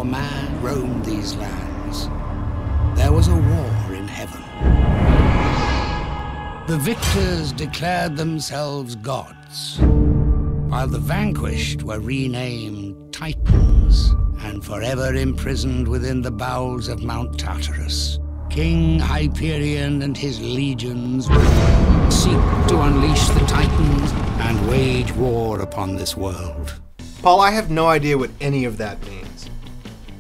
before man roamed these lands, there was a war in heaven. The victors declared themselves gods, while the vanquished were renamed Titans and forever imprisoned within the bowels of Mount Tartarus. King Hyperion and his legions seek to unleash the Titans and wage war upon this world. Paul, I have no idea what any of that means.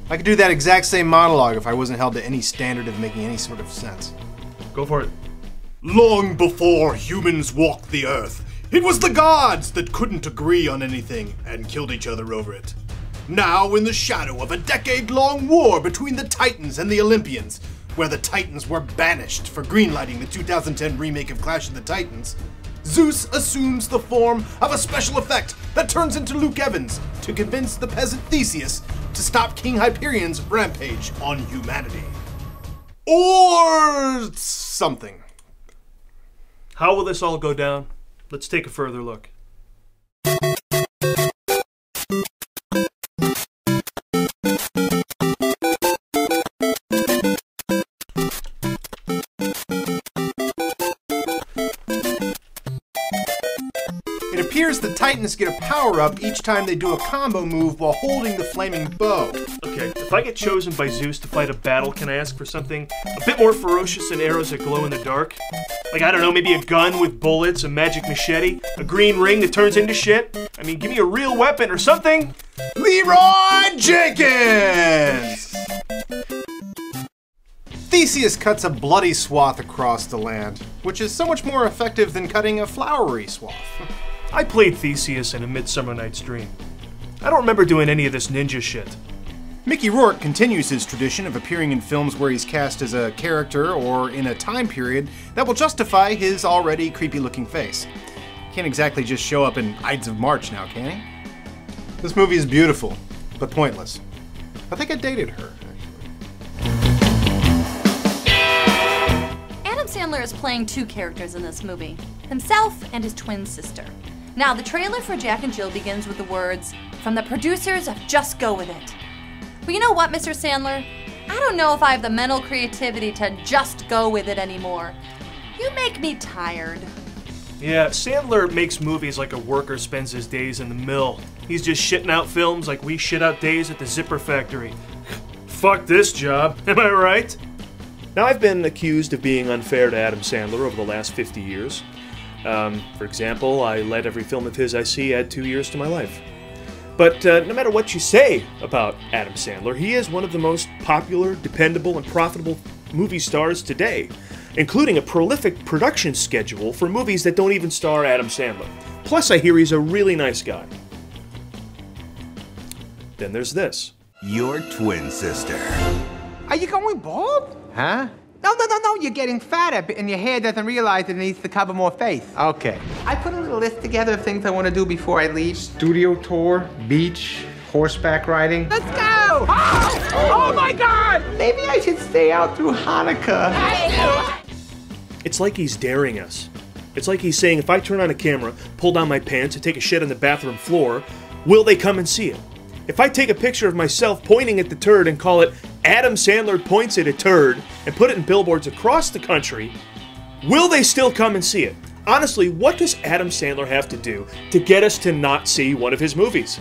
I could do that exact same monologue if I wasn't held to any standard of making any sort of sense. Go for it. Long before humans walked the earth, it was the gods that couldn't agree on anything and killed each other over it. Now, in the shadow of a decade-long war between the Titans and the Olympians, where the Titans were banished for greenlighting the 2010 remake of Clash of the Titans, Zeus assumes the form of a special effect that turns into Luke Evans to convince the peasant Theseus to stop King Hyperion's rampage on humanity. Or something. How will this all go down? Let's take a further look. It appears the Titans get a power-up each time they do a combo move while holding the flaming bow. Okay, if I get chosen by Zeus to fight a battle, can I ask for something a bit more ferocious than arrows that glow in the dark? Like, I don't know, maybe a gun with bullets, a magic machete, a green ring that turns into shit? I mean, give me a real weapon or something! Leroy Jenkins! Theseus cuts a bloody swath across the land, which is so much more effective than cutting a flowery swath. I played Theseus in A Midsummer Night's Dream. I don't remember doing any of this ninja shit. Mickey Rourke continues his tradition of appearing in films where he's cast as a character or in a time period that will justify his already creepy-looking face. Can't exactly just show up in Ides of March now, can he? This movie is beautiful, but pointless. I think I dated her, Adam Sandler is playing two characters in this movie, himself and his twin sister. Now, the trailer for Jack and Jill begins with the words, "From the producers of Just Go With It." But you know what, Mr. Sandler? I don't know if I have the mental creativity to just go with it anymore. You make me tired. Yeah, Sandler makes movies like a worker spends his days in the mill. He's just shitting out films like we shit out days at the zipper factory. Fuck this job, am I right? Now, I've been accused of being unfair to Adam Sandler over the last 50 years. For example, I let every film of his I see add 2 years to my life. But no matter what you say about Adam Sandler, he is one of the most popular, dependable, and profitable movie stars today, including a prolific production schedule for movies that don't even star Adam Sandler. Plus, I hear he's a really nice guy. Then there's this. Your twin sister. Are you going bald? Huh? No, you're getting fatter and your hair doesn't realize it needs to cover more face. Okay. I put a little list together of things I want to do before I leave. Studio tour, beach, horseback riding. Let's go! Oh my God! Maybe I should stay out through Hanukkah. It's like he's daring us. It's like he's saying, if I turn on a camera, pull down my pants, and take a shit on the bathroom floor, will they come and see it? If I take a picture of myself pointing at the turd and call it Adam Sandler Points at a Turd and put it in billboards across the country, will they still come and see it? Honestly, what does Adam Sandler have to do to get us to not see one of his movies?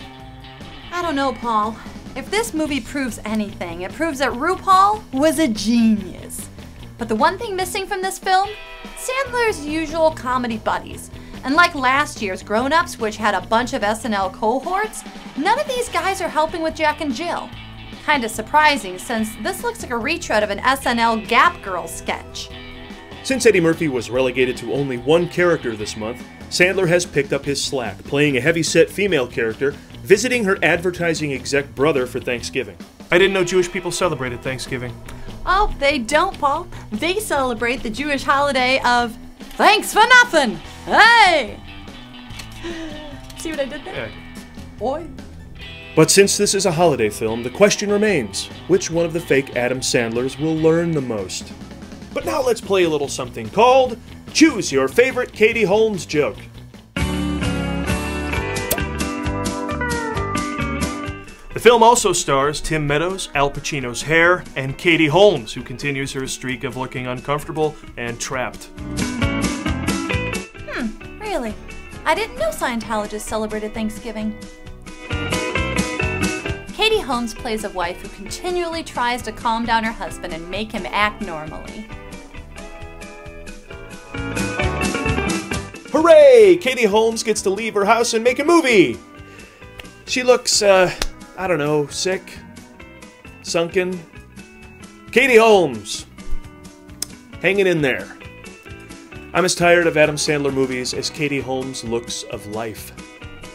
I don't know, Paul. If this movie proves anything, it proves that RuPaul was a genius. But the one thing missing from this film? Sandler's usual comedy buddies. And like last year's Grown Ups, which had a bunch of SNL cohorts, none of these guys are helping with Jack and Jill. Kinda surprising, since this looks like a retread of an SNL Gap Girl sketch. Since Eddie Murphy was relegated to only one character this month, Sandler has picked up his slack, playing a heavy-set female character, visiting her advertising exec brother for Thanksgiving. I didn't know Jewish people celebrated Thanksgiving. Oh, they don't, Paul. They celebrate the Jewish holiday of thanks for nothing. Hey! See what I did there? Yeah. Boy. But since this is a holiday film, the question remains, which one of the fake Adam Sandlers will learn the most? But now let's play a little something called Choose Your Favorite Katie Holmes Joke. The film also stars Tim Meadows, Al Pacino's hair, and Katie Holmes, who continues her streak of looking uncomfortable and trapped. Really? I didn't know Scientologists celebrated Thanksgiving. Katie Holmes plays a wife who continually tries to calm down her husband and make him act normally. Hooray! Katie Holmes gets to leave her house and make a movie! She looks, I don't know, sick? Sunken? Katie Holmes! Hanging in there. I'm as tired of Adam Sandler movies as Katie Holmes looks of life.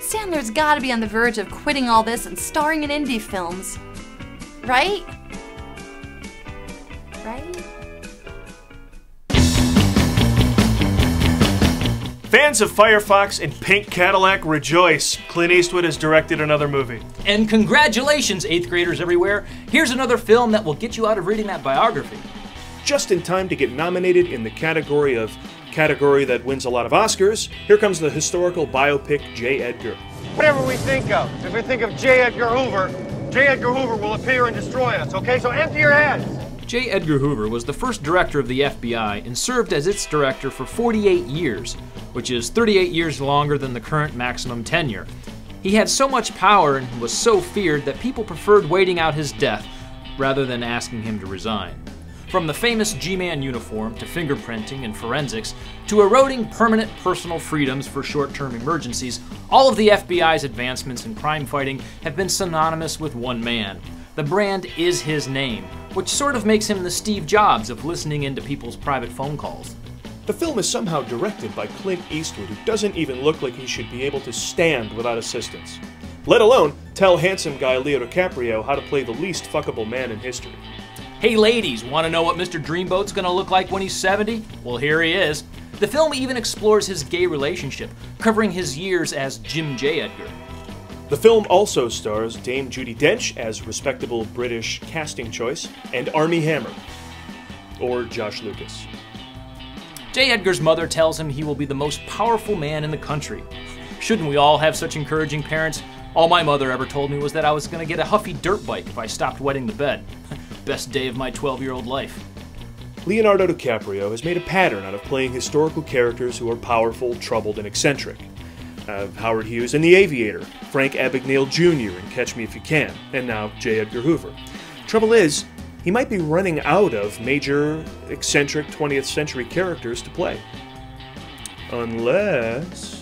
Sandler's gotta be on the verge of quitting all this and starring in indie films. Right? Right? Fans of Firefox and Pink Cadillac rejoice. Clint Eastwood has directed another movie. And congratulations, 8th graders everywhere. Here's another film that will get you out of reading that biography. Just in time to get nominated in the category that wins a lot of Oscars, here comes the historical biopic J. Edgar. Whatever we think of, if we think of J. Edgar Hoover will appear and destroy us, okay? So empty your heads. J. Edgar Hoover was the first director of the FBI and served as its director for 48 years, which is 38 years longer than the current maximum tenure. He had so much power and was so feared that people preferred waiting out his death rather than asking him to resign. From the famous G-Man uniform to fingerprinting and forensics to eroding permanent personal freedoms for short-term emergencies, all of the FBI's advancements in crime fighting have been synonymous with one man. The brand is his name, which sort of makes him the Steve Jobs of listening into people's private phone calls. The film is somehow directed by Clint Eastwood, who doesn't even look like he should be able to stand without assistance. Let alone tell handsome guy Leo DiCaprio how to play the least fuckable man in history. Hey ladies, want to know what Mr. Dreamboat's gonna look like when he's 70? Well, here he is. The film even explores his gay relationship, covering his years as Jim J. Edgar. The film also stars Dame Judi Dench as respectable British casting choice, and Armie Hammer, or Josh Lucas. J. Edgar's mother tells him he will be the most powerful man in the country. Shouldn't we all have such encouraging parents? All my mother ever told me was that I was gonna get a Huffy dirt bike if I stopped wetting the bed. Best day of my 12-year-old life. Leonardo DiCaprio has made a pattern out of playing historical characters who are powerful, troubled, and eccentric. Howard Hughes in The Aviator, Frank Abagnale Jr. in Catch Me If You Can, and now J. Edgar Hoover. Trouble is, he might be running out of major, eccentric 20th century characters to play. Unless...